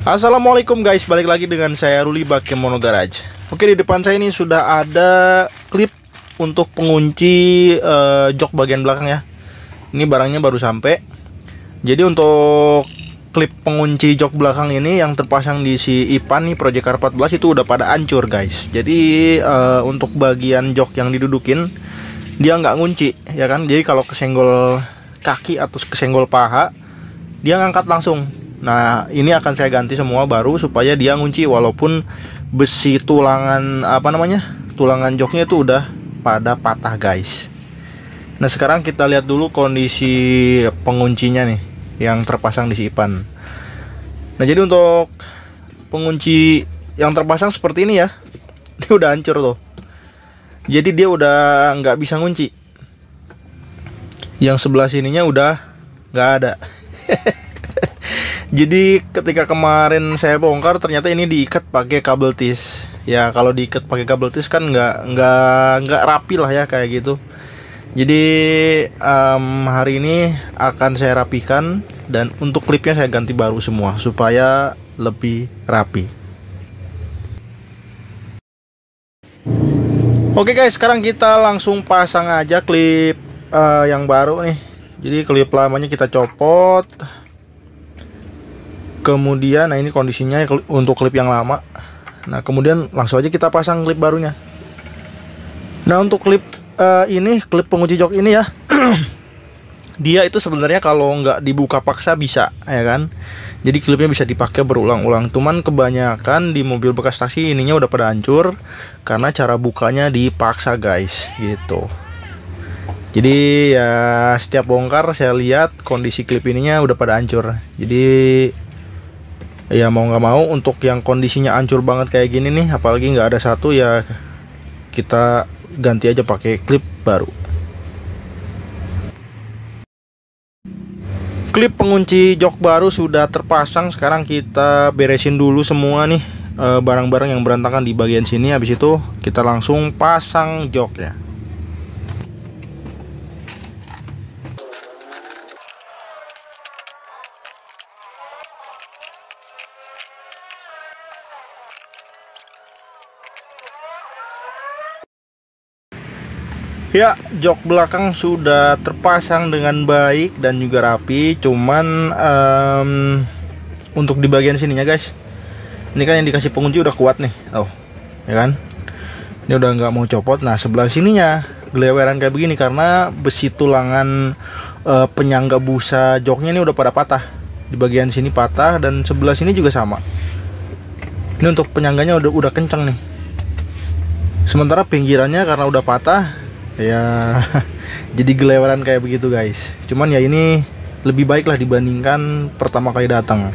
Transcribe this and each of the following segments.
Assalamualaikum guys, balik lagi dengan saya Ruli Bakemono Garage. Oke, di depan saya ini sudah ada klip untuk pengunci jok bagian belakang ya. Ini barangnya baru sampai. Jadi untuk klip pengunci jok belakang ini yang terpasang di si Ipan nih Project Car 14 itu udah pada hancur guys. Jadi untuk bagian jok yang didudukin dia nggak ngunci ya kan. Jadi kalau kesenggol kaki atau kesenggol paha dia ngangkat langsung. Nah ini akan saya ganti semua baru supaya dia ngunci, walaupun besi tulangan tulangan joknya itu udah pada patah guys. Nah sekarang kita lihat dulu kondisi penguncinya nih yang terpasang di si Ipan. Nah jadi untuk pengunci yang terpasang seperti ini ya, dia udah hancur loh. Jadi dia udah nggak bisa ngunci. Yang sebelah sininya udah nggak ada. Jadi ketika kemarin saya bongkar ternyata ini diikat pakai kabel tis. Ya kalau diikat pakai kabel tis kan nggak rapi lah ya kayak gitu. Jadi hari ini akan saya rapikan dan untuk klipnya saya ganti baru semua supaya lebih rapi. Oke guys, sekarang kita langsung pasang aja klip yang baru nih. Jadi klip lamanya kita copot. Kemudian, nah ini kondisinya untuk klip yang lama. Nah kemudian langsung aja kita pasang klip barunya. Nah untuk klip ini, klip pengunci jok ini ya, dia itu sebenarnya kalau nggak dibuka paksa bisa, ya kan. Jadi klipnya bisa dipakai berulang-ulang. Cuman kebanyakan di mobil bekas taksi ininya udah pada hancur karena cara bukanya dipaksa guys, gitu. Jadi ya setiap bongkar saya lihat kondisi klip ininya udah pada hancur. Jadi ya mau nggak mau untuk yang kondisinya hancur banget kayak gini nih, apalagi nggak ada satu, ya kita ganti aja pakai klip baru. Klip pengunci jok baru sudah terpasang. Sekarang kita beresin dulu semua nih barang-barang yang berantakan di bagian sini. Habis itu kita langsung pasang joknya. Ya, jok belakang sudah terpasang dengan baik dan juga rapi. Cuman untuk di bagian sininya guys, ini kan yang dikasih pengunci udah kuat nih, ya kan? Ini udah nggak mau copot. Nah sebelah sininya geleweran kayak begini karena besi tulangan penyangga busa joknya ini udah pada patah. Di bagian sini patah dan sebelah sini juga sama. Ini untuk penyangganya udah kencang nih. Sementara pinggirannya karena udah patah, ya jadi geleweran kayak begitu guys. Cuman ya ini lebih baik lah dibandingkan pertama kali datang.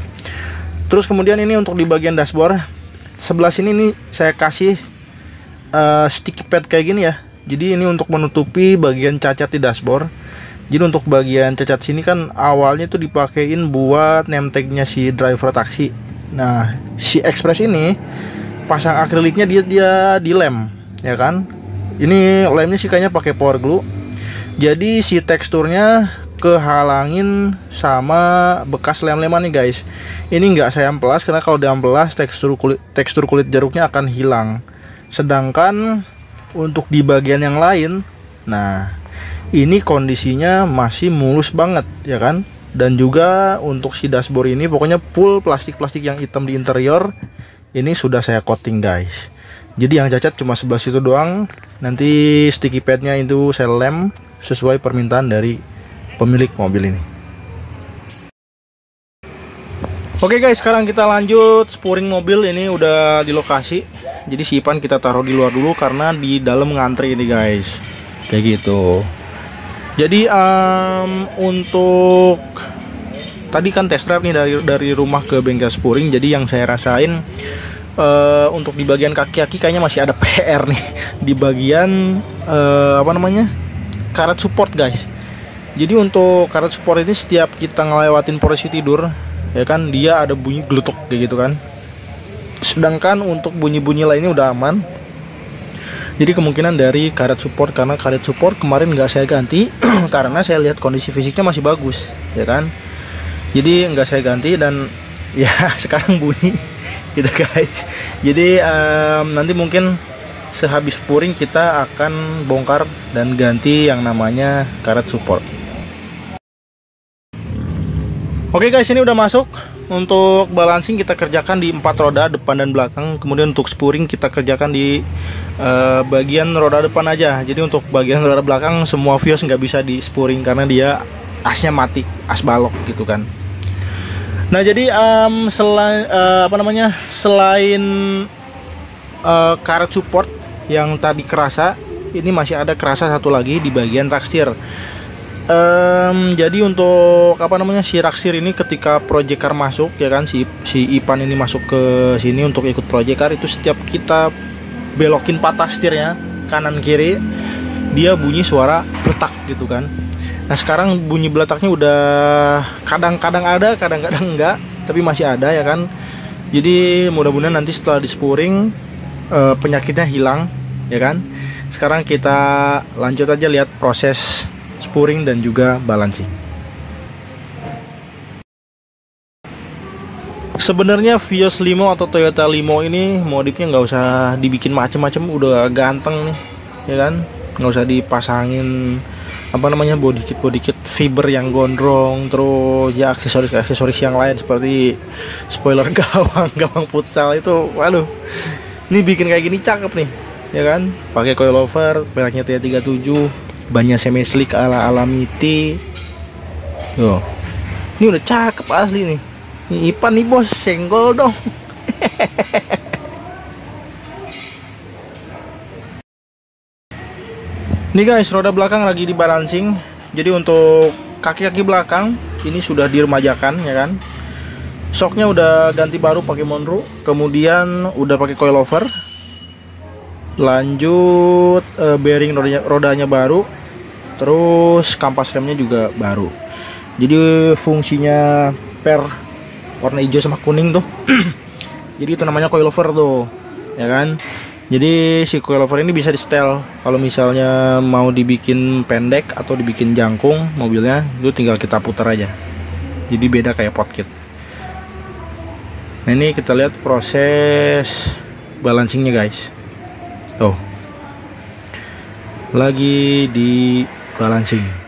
Terus kemudian ini untuk di bagian dashboard sebelah sini nih saya kasih sticky pad kayak gini ya. Jadi ini untuk menutupi bagian cacat di dashboard. Jadi untuk bagian cacat sini kan awalnya tuh dipakein buat name tagnya si driver taksi. Nah si Express ini pasang akriliknya dia dilem, ya kan. Ini lemnya sih kayaknya pakai power glue. Jadi si teksturnya kehalangin sama bekas lem-leman nih guys. Ini nggak saya amplas karena kalau diamplas tekstur kulit jeruknya akan hilang. Sedangkan untuk di bagian yang lain, nah ini kondisinya masih mulus banget ya kan. Dan juga untuk si dashboard ini pokoknya full plastik-plastik yang hitam di interior. Ini sudah saya coating guys. Jadi yang cacat cuma sebelah situ doang. Nanti sticky padnya itu saya lem sesuai permintaan dari pemilik mobil ini. Oke guys, sekarang kita lanjut spuring mobil. Ini udah di lokasi. Jadi si Ipan kita taruh di luar dulu karena di dalam ngantri ini guys. Kayak gitu. Jadi untuk tadi kan test drive nih dari rumah ke bengkel spuring. Jadi yang saya rasain untuk di bagian kaki-kaki kayaknya masih ada PR nih di bagian karet support guys. Jadi untuk karet support ini setiap kita ngelewatin posisi tidur ya kan, dia ada bunyi geletok kayak gitu kan. Sedangkan untuk bunyi-bunyi lainnya udah aman. Jadi kemungkinan dari karet support, karena karet support kemarin nggak saya ganti karena saya lihat kondisi fisiknya masih bagus ya kan. Jadi nggak saya ganti dan Ya sekarang bunyi gitu guys. Jadi nanti mungkin sehabis puring kita akan bongkar dan ganti yang namanya karet support. Oke guys, ini udah masuk. Untuk balancing kita kerjakan di 4 roda depan dan belakang. Kemudian untuk spooring kita kerjakan di bagian roda depan aja. Jadi untuk bagian roda belakang semua Vios nggak bisa di spooring karena dia asnya mati, as balok gitu kan. Nah jadi selain karet support yang tadi kerasa, ini masih ada kerasa satu lagi di bagian raksir. Jadi untuk si raksir ini ketika project car masuk ya kan, si Ipan ini masuk ke sini untuk ikut project car, itu setiap kita belokin patah setirnya kanan kiri dia bunyi suara beletak gitu kan. Nah sekarang bunyi beletaknya udah kadang-kadang ada, kadang-kadang enggak, tapi masih ada ya kan. Jadi mudah-mudahan nanti setelah di spooring penyakitnya hilang ya kan. Sekarang kita lanjut aja lihat proses spooring dan juga balancing. Sebenarnya Vios Limo atau Toyota Limo ini modifnya nggak usah dibikin macem-macem, udah ganteng nih ya kan. Nggak usah dipasangin body kit fiber yang gondrong, terus ya aksesoris yang lain seperti spoiler gawang futsal itu. Waduh, ini bikin kayak gini cakep nih ya kan. Pakai coilover, peleknya T37, bannya semi slick ala Miti. Yo, ini udah cakep asli nih. Ini Ipan nih bos, senggol dong. Nih guys, roda belakang lagi di balancing. Jadi untuk kaki-kaki belakang ini sudah diremajakan ya kan. Shocknya udah ganti baru pakai Monroe, kemudian udah pakai coilover. Lanjut bearing rodanya baru. Terus kampas remnya juga baru. Jadi fungsinya per warna hijau sama kuning tuh. Jadi itu namanya coilover tuh, ya kan? Jadi si coilover ini bisa di setel. Kalau misalnya mau dibikin pendek atau dibikin jangkung mobilnya, itu tinggal kita putar aja. Jadi beda kayak potkit. Nah ini kita lihat proses balancingnya guys. Tuh, lagi di balancing.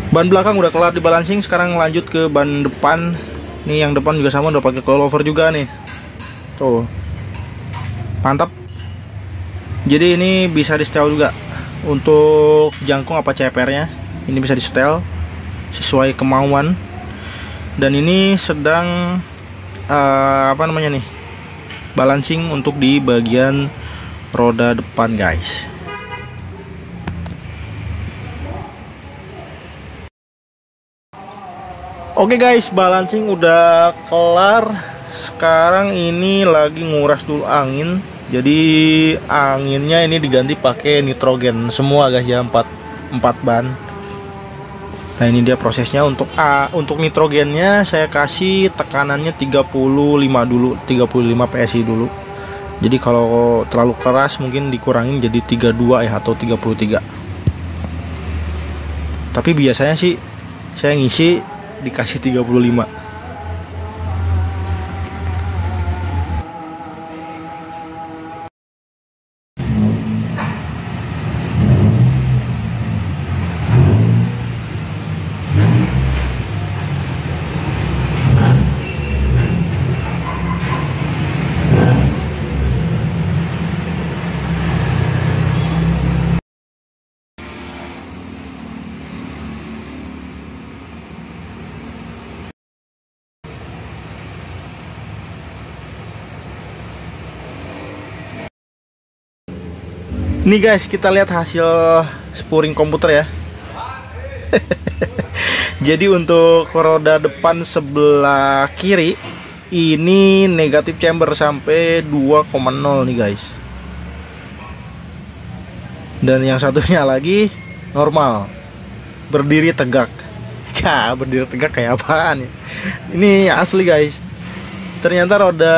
Ban belakang udah kelar di balancing, sekarang lanjut ke ban depan. Nih yang depan juga sama, udah pakai coilover juga nih. Tuh, mantap. Jadi ini bisa di setel juga untuk jangkung apa CPR-nya. Ini bisa di setel sesuai kemauan. Dan ini sedang balancing untuk di bagian roda depan guys. Oke guys, balancing udah kelar. Sekarang ini lagi nguras dulu angin. Jadi anginnya ini diganti pakai nitrogen semua guys ya, 4 ban. Nah ini dia prosesnya. Untuk nitrogennya saya kasih tekanannya 35 dulu, 35 PSI dulu. Jadi kalau terlalu keras mungkin dikurangin jadi 32 ya atau 33. Tapi biasanya sih saya ngisi dikasih 35. Nih guys, kita lihat hasil spooring komputer ya. Jadi untuk roda depan sebelah kiri ini negatif chamber sampai 2,0 nih guys. Dan yang satunya lagi normal, berdiri tegak. Cah, berdiri tegak kayak apaan ya? Ini asli guys. Ternyata roda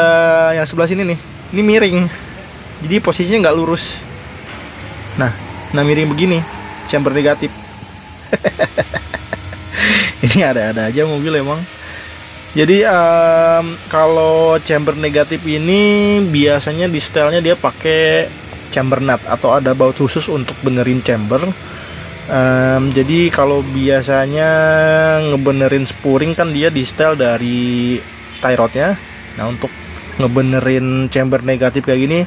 yang sebelah sini nih, ini miring. Jadi posisinya nggak lurus. Nah miring begini, chamber negatif. Ini ada-ada aja mobil emang. Jadi kalau chamber negatif ini biasanya di stylenya dia pakai chamber nut atau ada baut khusus untuk benerin chamber. Jadi kalau biasanya ngebenerin spooring kan dia di style dari tie rodnya. Nah untuk ngebenerin chamber negatif kayak gini,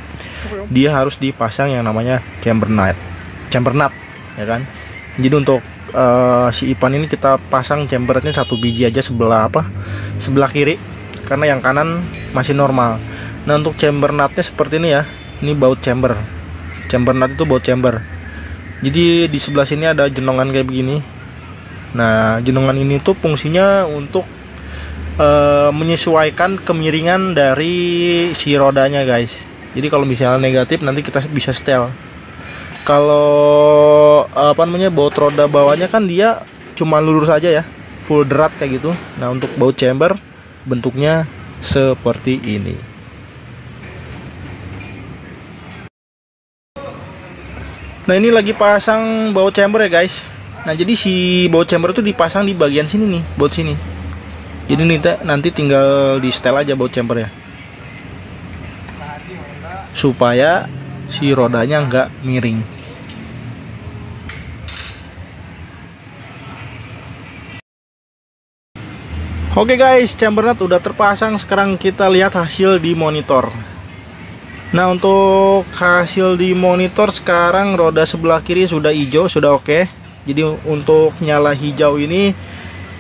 dia harus dipasang yang namanya chamber nut, ya kan. Jadi untuk si Ipan ini kita pasang chambernya satu biji aja sebelah kiri, karena yang kanan masih normal. Nah untuk chamber nutnya seperti ini ya, ini baut chamber nut itu baut chamber. Jadi di sebelah sini ada jenongan kayak begini. Nah jenongan ini tuh fungsinya untuk menyesuaikan kemiringan dari si rodanya guys. Jadi kalau misalnya negatif nanti kita bisa setel. Kalau baut roda bawahnya kan dia cuma lurus aja ya, full drat kayak gitu. Nah untuk baut chamber bentuknya seperti ini. Nah ini lagi pasang baut chamber ya guys. Nah jadi si baut chamber itu dipasang di bagian sini nih, baut sini. Jadi nanti tinggal di setel aja baut chamber ya, supaya si rodanya nggak miring. Oke guys, chamber nut udah terpasang. Sekarang kita lihat hasil di monitor. Nah untuk hasil di monitor sekarang roda sebelah kiri sudah hijau, sudah oke. Jadi untuk nyala hijau ini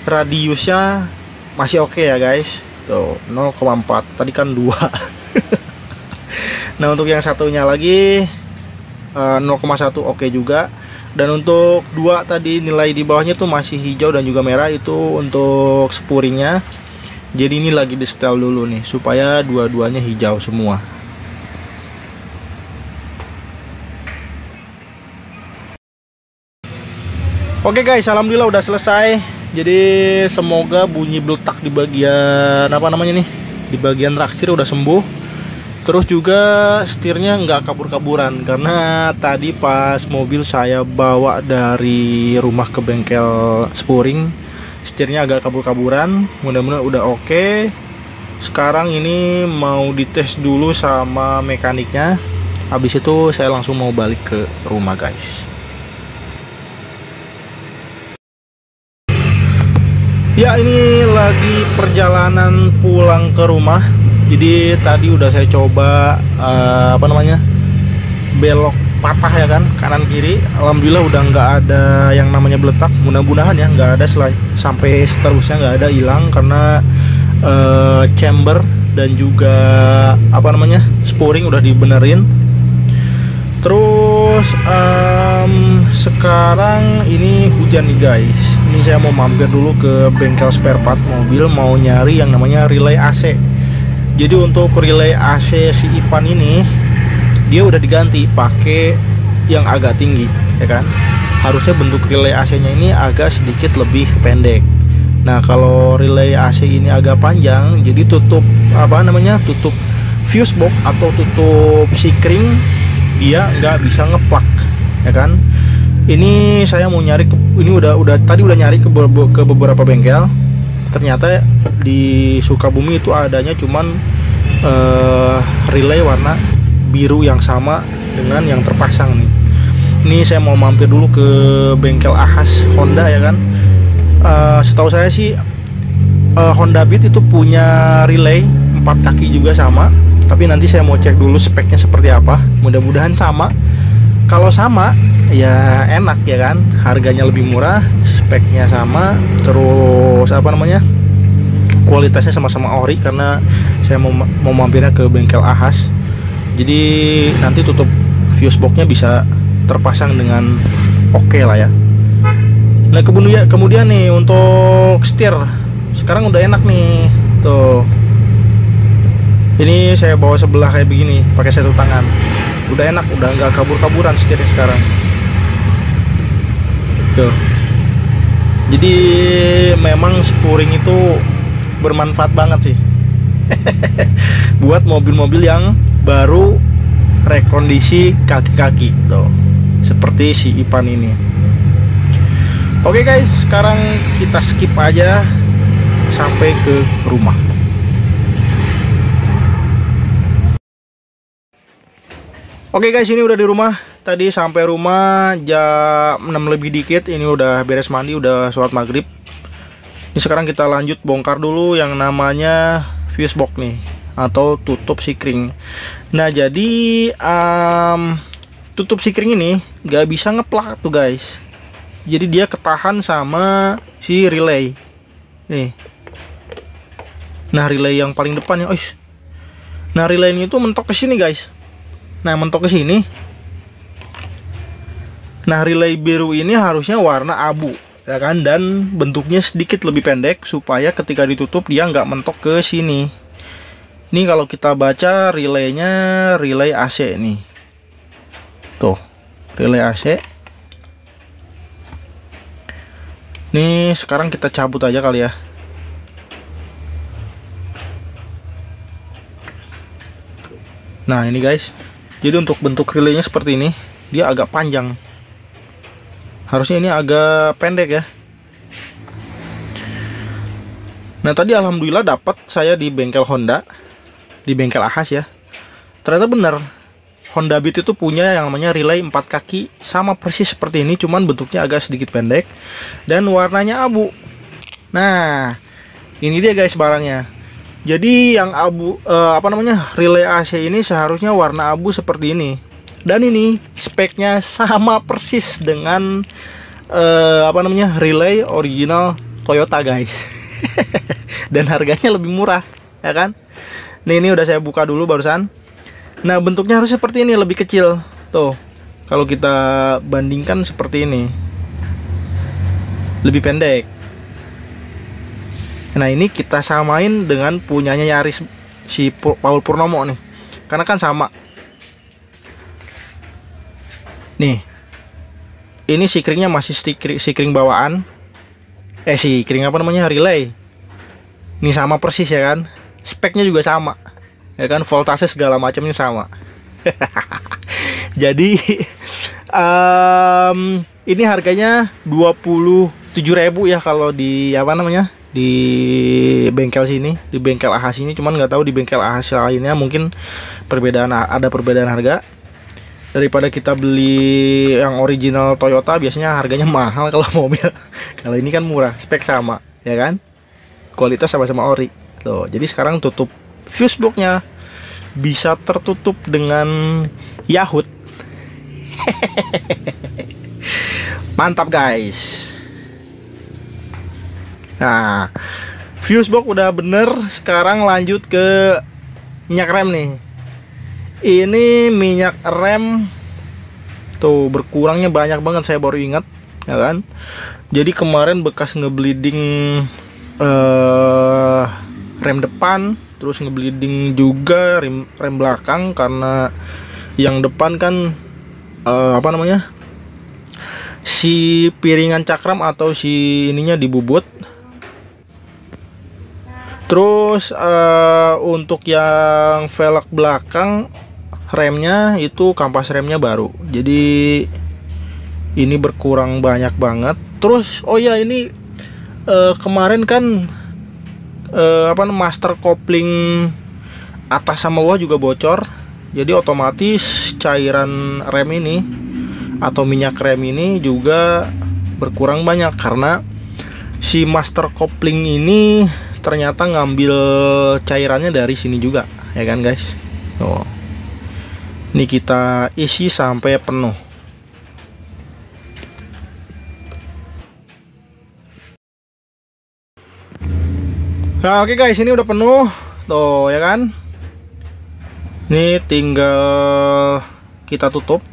radiusnya masih oke ya guys. Tuh 0,4, tadi kan 2. Nah untuk yang satunya lagi 0,1 oke juga. Dan untuk 2 tadi nilai di bawahnya tuh masih hijau dan juga merah, itu untuk spuringnya. Jadi ini lagi di setel dulu nih supaya dua-duanya hijau semua. Oke guys, alhamdulillah udah selesai. Jadi semoga bunyi beletak di bagian di bagian raksir udah sembuh. Terus juga setirnya nggak kabur-kaburan, karena tadi pas mobil saya bawa dari rumah ke bengkel spuring, setirnya agak kabur-kaburan. Mudah-mudahan udah oke. Sekarang ini mau dites dulu sama mekaniknya. Habis itu saya langsung mau balik ke rumah guys. Ya ini lagi perjalanan pulang ke rumah. Jadi tadi udah saya coba belok patah ya kan, kanan kiri. Alhamdulillah udah nggak ada yang namanya beletak. Mudah-mudahan ya nggak ada sampai seterusnya, nggak ada hilang, karena chamber dan juga spuring udah dibenerin. Terus sekarang ini hujan nih guys. Ini saya mau mampir dulu ke bengkel spare part mobil, mau nyari yang namanya relay AC. Jadi untuk relay AC si Ipan ini dia udah diganti pakai yang agak tinggi ya kan. Harusnya bentuk relay AC-nya ini agak sedikit lebih pendek. Nah kalau relay AC ini agak panjang, jadi tutup tutup fuse box atau tutup sikring dia nggak bisa ngeplak ya kan. Ini saya mau nyari tadi udah nyari ke beberapa bengkel. Ternyata di Sukabumi itu adanya cuman relay warna biru yang sama dengan yang terpasang nih. Ini saya mau mampir dulu ke bengkel Ahas Honda ya kan. Setahu saya sih Honda Beat itu punya relay 4 kaki juga sama. Tapi nanti saya mau cek dulu speknya seperti apa. Mudah-mudahan sama. Kalau sama ya enak ya kan, harganya lebih murah, speknya sama, terus kualitasnya sama-sama ori, karena saya mau mampirnya ke bengkel Ahas. Jadi nanti tutup fuse boxnya bisa terpasang dengan oke lah ya. Nah kemudian nih untuk setir sekarang udah enak nih tuh. Ini saya bawa sebelah kayak begini pakai satu tangan, udah enak, udah nggak kabur-kaburan setirnya sekarang tuh. Jadi memang spuring itu bermanfaat banget sih buat mobil-mobil yang baru rekondisi kaki-kaki tuh, seperti si Ipan ini. Oke guys, sekarang kita skip aja sampai ke rumah. Oke guys, ini udah di rumah. Tadi sampai rumah jam 6 lebih dikit. Ini udah beres mandi, udah sholat maghrib. Ini sekarang kita lanjut bongkar dulu yang namanya fuse box nih, atau tutup sikring. Nah jadi tutup sikring ini gak bisa ngeplak tuh guys. Jadi dia ketahan sama si relay nih. Nah relay yang paling depan ya, nah relay ini tuh mentok ke sini guys. Nah mentok ke sini. Nah relay biru ini harusnya warna abu, ya kan, dan bentuknya sedikit lebih pendek supaya ketika ditutup dia nggak mentok ke sini. Ini kalau kita baca relaynya relay AC nih, tuh relay AC. Nih sekarang kita cabut aja kali ya. Nah ini guys, jadi untuk bentuk relaynya seperti ini, dia agak panjang. Harusnya ini agak pendek ya. Nah tadi alhamdulillah dapat saya di bengkel Honda, di bengkel Ahas ya. Ternyata benar, Honda Beat itu punya yang namanya relay 4 kaki, sama persis seperti ini, cuman bentuknya agak sedikit pendek dan warnanya abu. Nah ini dia guys barangnya. Jadi yang abu relay AC ini seharusnya warna abu seperti ini. Dan ini speknya sama persis dengan relay original Toyota guys. Dan harganya lebih murah, ya kan? Nih ini udah saya buka dulu barusan. Nah, bentuknya harus seperti ini, lebih kecil. Tuh. Kalau kita bandingkan seperti ini. Lebih pendek. Nah ini kita samain dengan punyanya Yaris si Paul Purnomo nih, karena kan sama. Nih, ini sikringnya masih sikring bawaan, sikring relay. Ini sama persis ya kan, speknya juga sama, ya kan, voltase segala macamnya sama. Jadi ini harganya 27.000 ya kalau di di bengkel sini, di bengkel Ahas ini. Cuman nggak tahu di bengkel Ahas lainnya mungkin ada perbedaan harga. Daripada kita beli yang original Toyota biasanya harganya mahal kalau mobil. Kalau ini kan murah, spek sama, ya kan, kualitas sama-sama ori. Tuh, jadi sekarang tutup fuse boxnya bisa tertutup dengan Yahut. Mantap guys. Nah, fuse box udah bener. Sekarang lanjut ke minyak rem nih. Ini minyak rem tuh berkurangnya banyak banget, saya baru ingat, ya kan. Jadi kemarin bekas ngebleeding rem depan, terus ngebleeding juga rem belakang, karena yang depan kan si piringan cakram atau si ininya dibubut. Terus untuk yang velg belakang remnya itu kampas remnya baru, jadi ini berkurang banyak banget. Terus ini kemarin kan master kopling atas sama bawah juga bocor, jadi otomatis cairan rem ini atau minyak rem ini juga berkurang banyak, karena si master kopling ini ternyata ngambil cairannya dari sini juga, ya kan guys. Ini kita isi sampai penuh. Nah oke guys, ini udah penuh tuh, ya kan. Ini tinggal kita tutup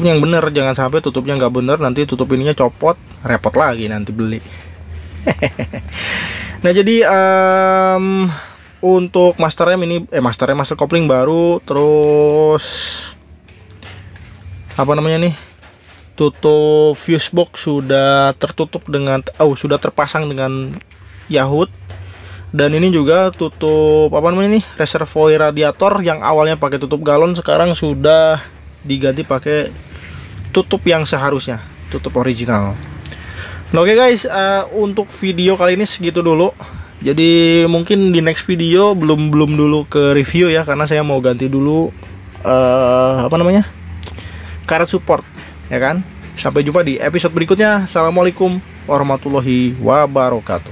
yang bener, jangan sampai tutupnya nggak bener, nanti tutup ininya copot, repot lagi nanti beli. Nah jadi untuk master rem ini master kopling baru, terus tutup fuse box sudah tertutup dengan sudah terpasang dengan Yahut. Dan ini juga tutup apa namanya nih, reservoir radiator yang awalnya pakai tutup galon sekarang sudah diganti pakai tutup yang seharusnya, tutup original. Nah, oke guys, untuk video kali ini segitu dulu. Jadi mungkin di next video belum dulu ke review ya, karena saya mau ganti dulu apa namanya, karet support ya kan. Sampai jumpa di episode berikutnya. Assalamualaikum warahmatullahi wabarakatuh.